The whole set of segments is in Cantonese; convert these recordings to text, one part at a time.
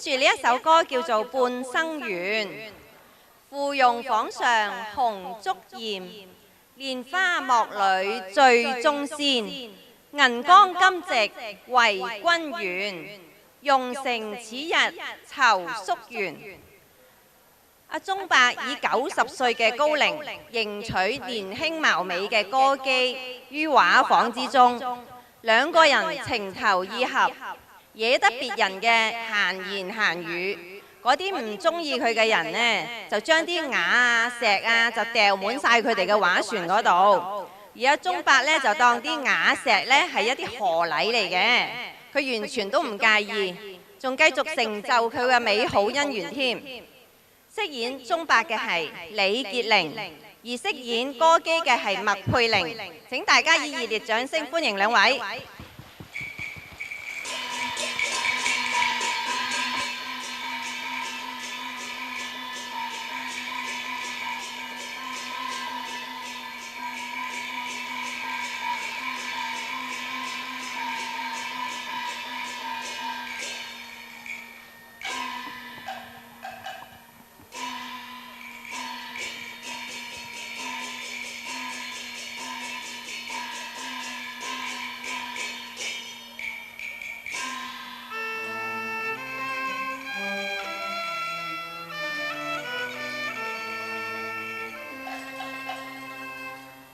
跟住呢一首歌叫做《半生緣》，芙蓉舫上紅燭焰，蓮花幕裏醉蹤仙。銀光金夕為君願，用成此日籌夙緣。阿鐘伯以90歲嘅高齡，迎娶年輕貌美嘅歌姬於畫舫之中，兩個人情投意合，惹得別人嘅閒言閒語。嗰啲唔中意佢嘅人呢，就將啲瓦啊、石啊就掉滿晒佢哋嘅畫船嗰度。而阿鐘伯呢，就當啲瓦石呢係一啲賀禮嚟嘅，佢完全都唔介意，仲繼續成就佢嘅美好姻緣添。飾演鐘伯嘅係李潔玲，而飾演歌姬嘅係麥佩玲。請大家以熱烈掌聲歡迎兩位。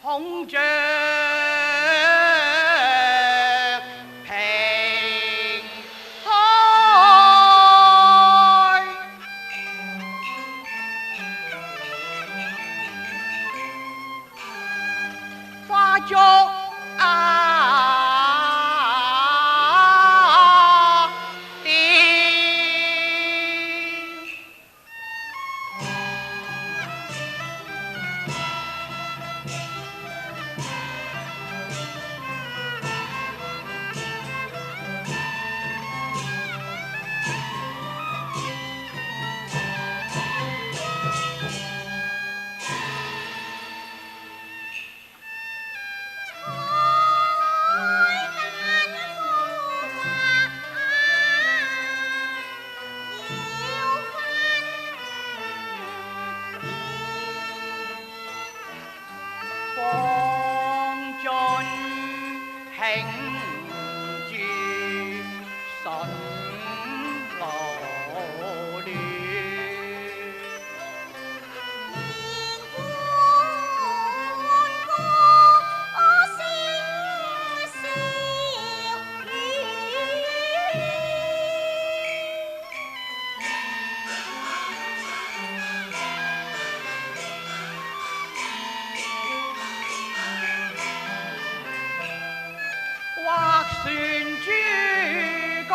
孔雀屏開，花燭點，放盡慶住神流亂。畫船諸葛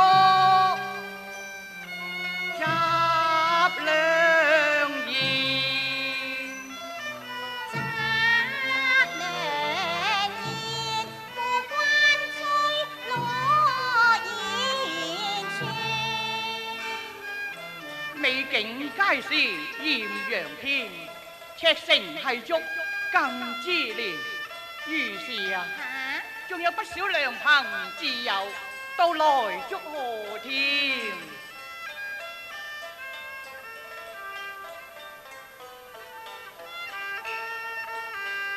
集良言，富關吹落言傳。美景佳是豔陽天，赤誠係足更知年。於是啊，仲有不少良朋摯友都來祝賀添。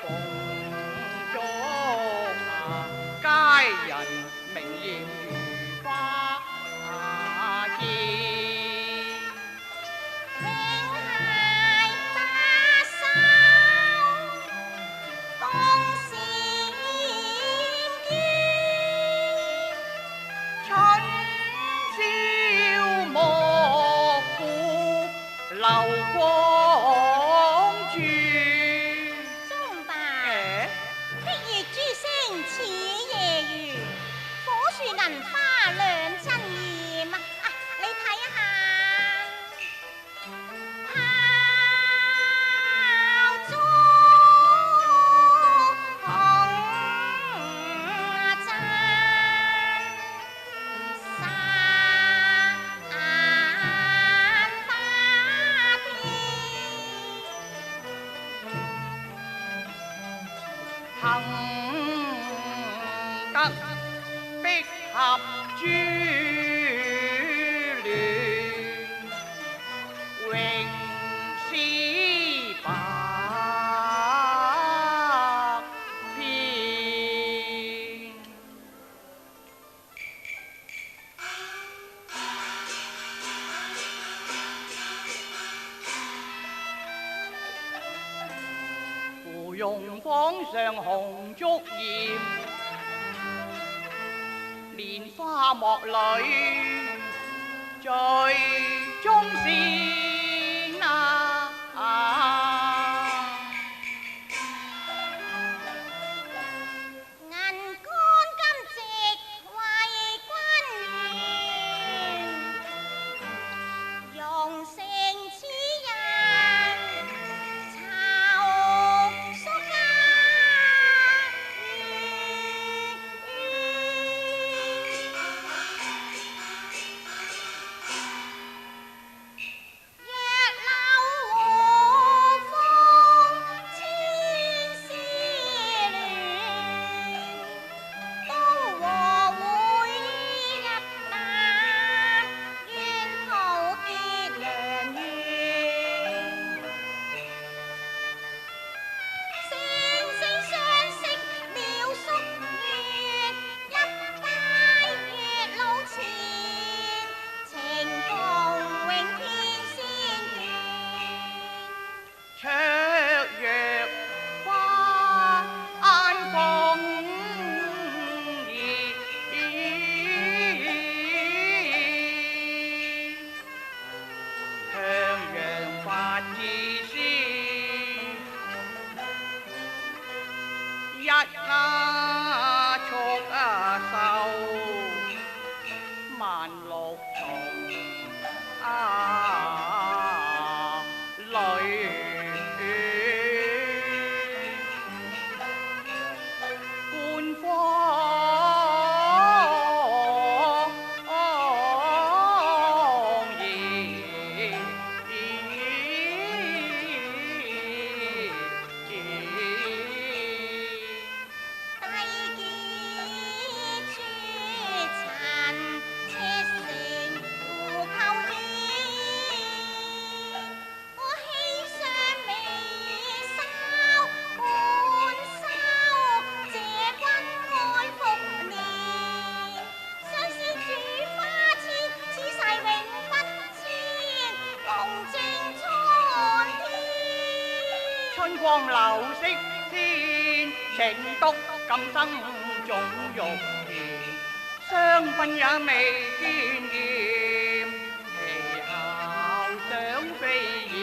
鳳燭佳人明豔如花箭。春宵芙蓉坊上紅燭焰，蓮花幕裏最忠先啊！春光流色天，情督今生總欲甜，相分也未見厭，其後想飛燕。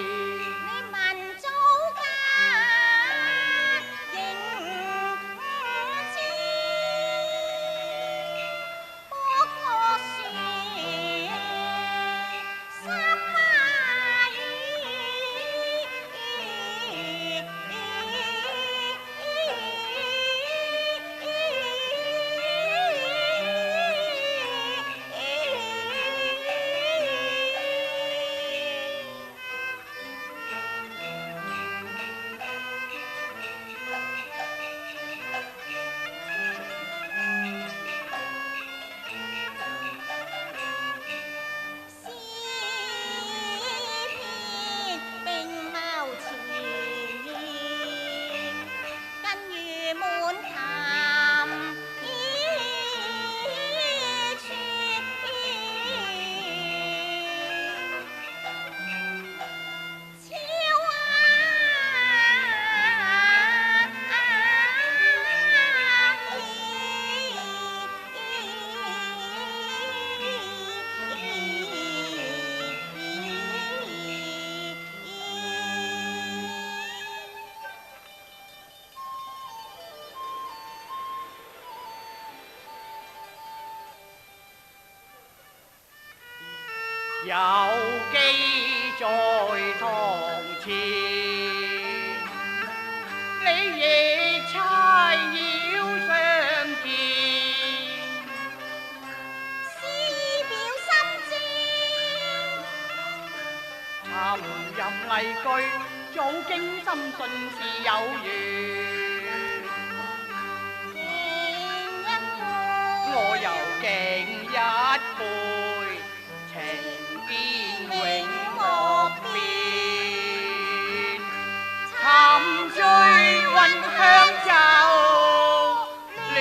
有記在堂前，你亦差邀相見，思表心跡，沉吟麗句，早經深信是有緣。敬一杯，我又敬一杯，情永莫變，沉醉雲香就亂。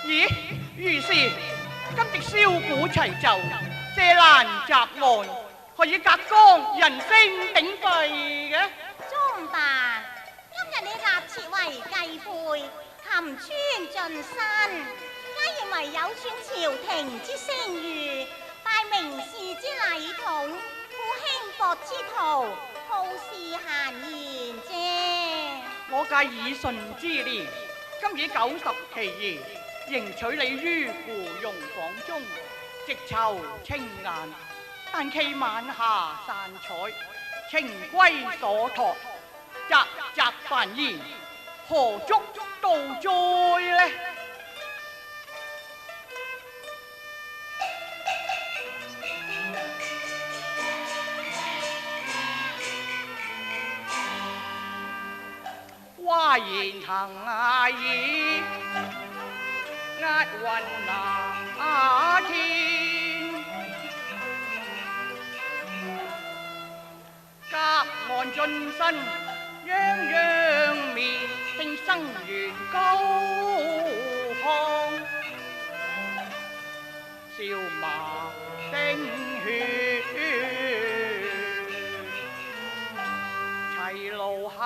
咦？今夕簫鼓齊奏，借蘭集案，可以隔江人聲鼎沸嘅。中辦，今日你立設為繼配，含穿盡身，皆認為有損朝廷之聲譽，拜明士之禮統，故輕薄之徒，好事閒言啫。我介以順之年，今已90其義，仍取你於芙蓉房中，直籌清晏，但期晚下散彩，情歸所託，宅宅繁言，何足道哉呢？花言行意，壓雲那天，隔岸盡身，泱泱面，聽生源高亢，笑罵聲血。齊勞合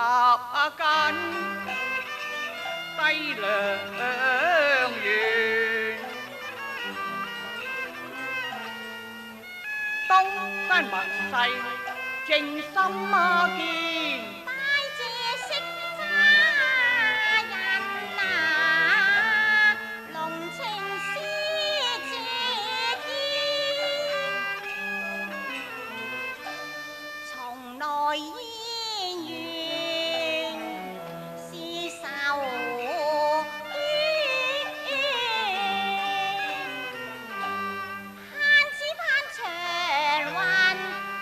緊，低良緣，東山盟誓，靜心見。拜謝惜花人啊，濃情思謝天，從來煙緣是仇盼只盼長運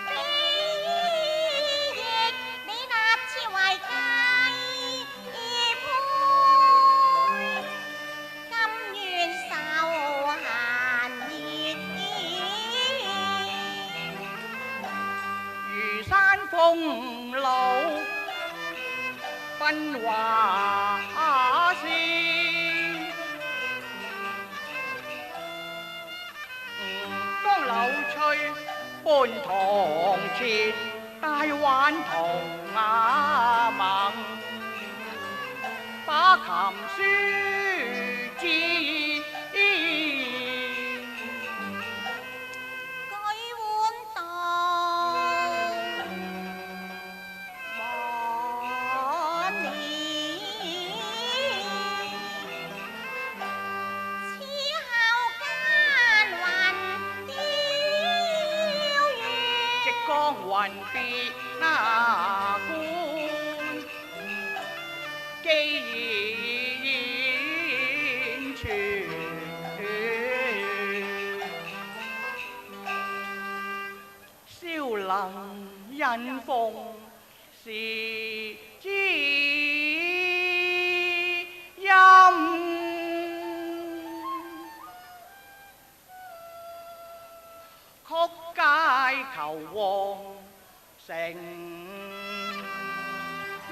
比翼，你立設為繼配，甘願受閒言。如山風露，分華線，江柳翠，半堂前，大玩同雅盟，把琴書字。舉碗道萬年，此後間雲飄遠。直江雲別那官，既然傳，蕭能引鳳是知音。曲街求凰成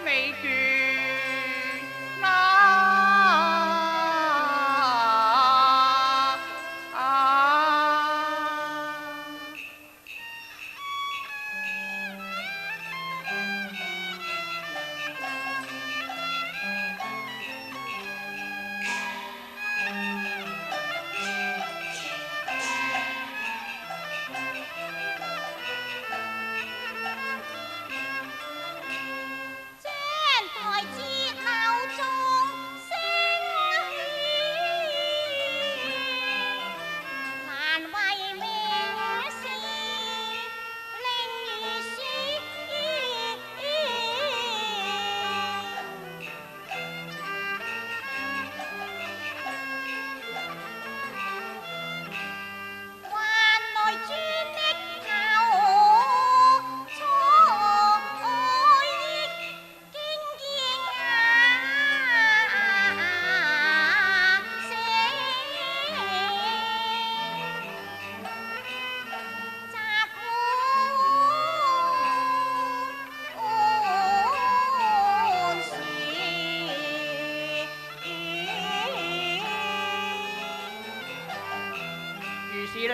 未斷將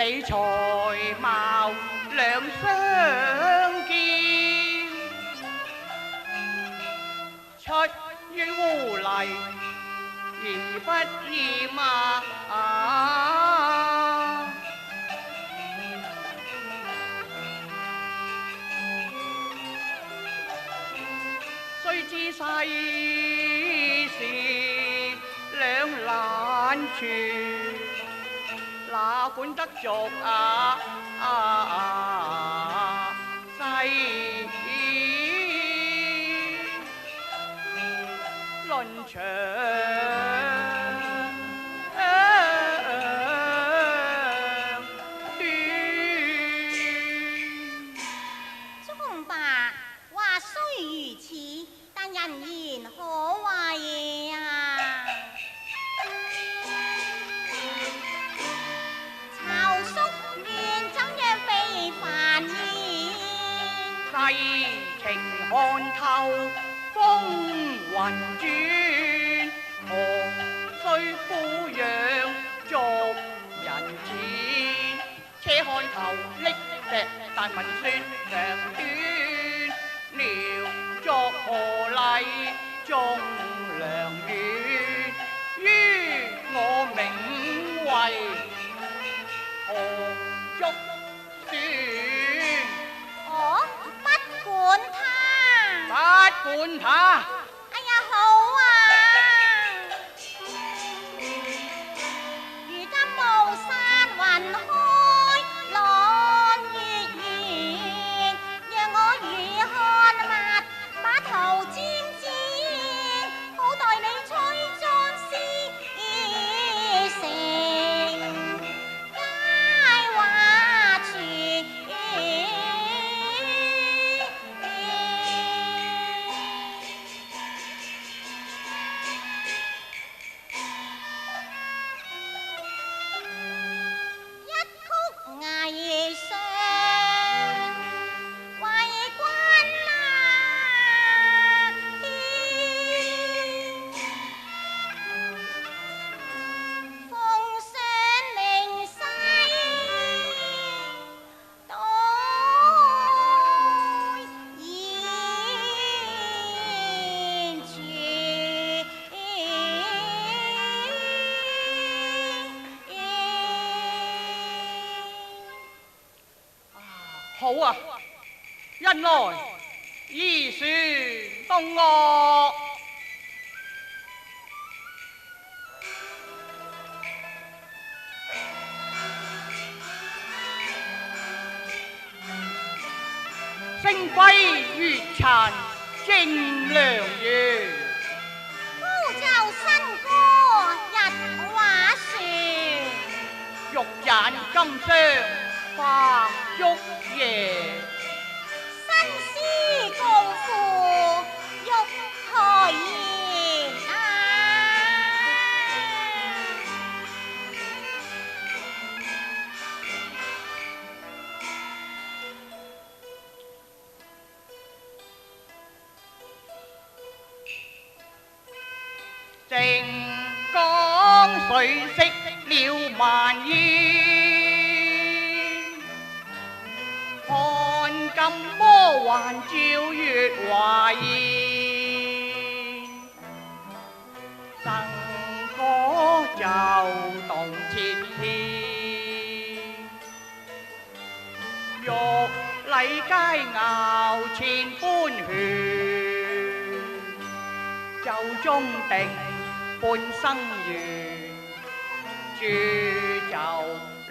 你才貌兩相見，出於污泥而不染雖知世事兩難全，哪管得俗世論長短。忠爸話雖如此，但人言可畏啊！巢叔願怎樣被煩厭？世情看透風雲轉，何須俯仰俗人前？且看頭拎石，但聞說長短，聊作何禮終良緣？於我名為何足算？我不管他。不管他。哎呀，好啊！如今巫山雲開，朗月圓，讓我如看物，把頭尖尖，好待你吹裝詩成佳話傳。藝上為君奉上靈犀代言傳。好啊，人來依船東嶽。星輝月殘正良緣，高奏新歌日畫船，玉眼金霜花燭夜。新詩共赴玉台言靜江水色了萬煙，看金波還照月華煙。笙歌就動切天，玉禮佳肴千般勸，酒中定半生緣，煮酒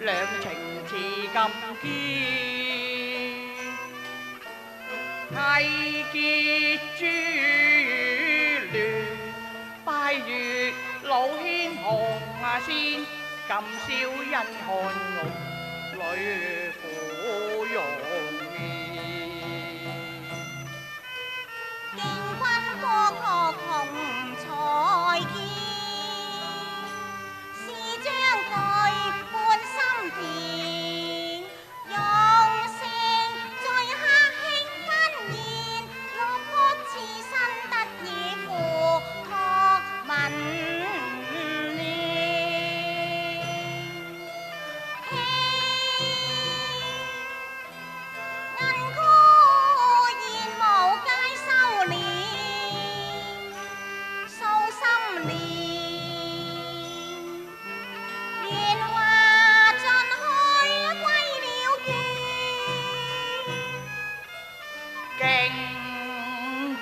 兩情似金堅。締結珠聯，拜月老牽紅線，今宵因看玉女芙蓉面。敬君歌曲同才見，是將佢半心田，用成在客慶婚宴，落曲刺身得以付託文戀。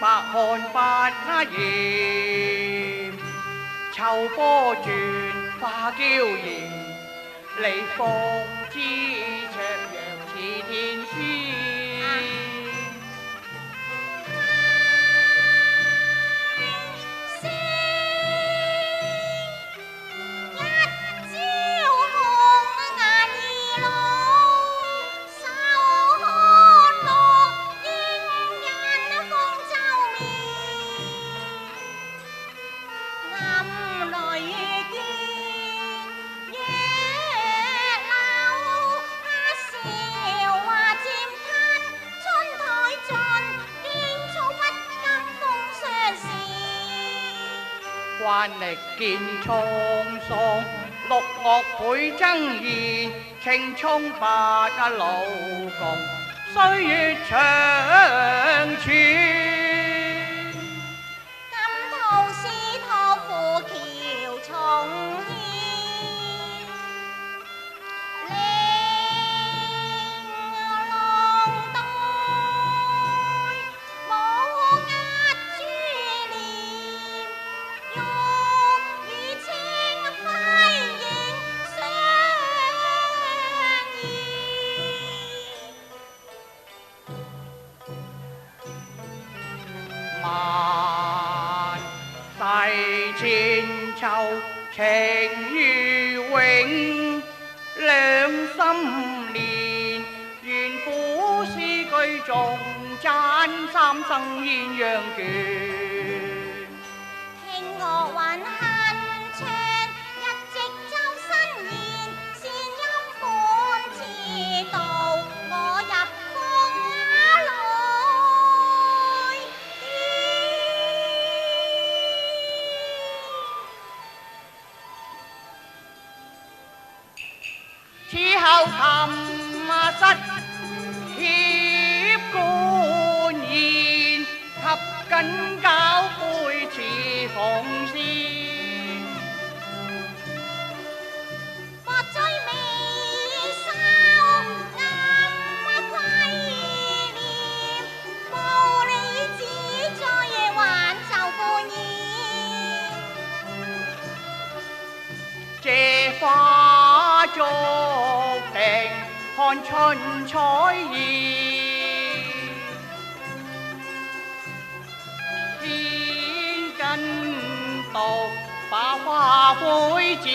百看不厭，秋波轉花嬌艷，你方知灼陽似天仙。關力見滄桑，六樂倍爭妍，青蔥百老共，歲月長存。金圖斯托付橋重現，玲瓏袋，冇壓珠簾，玉與青輝映相宜。萬世千秋情如永，兩心連，願古詩句中讚三生鴛鴦眷。聽樂還鏗鏘，一直奏新言，善音歡似道，我入風來。此後琴瑟協冠燕，及緊交杯似鳳仙。薄醉眉梢，暗窺念，無理只在挽袖半煙。借花燭定看春彩意，天根獨把花灰折。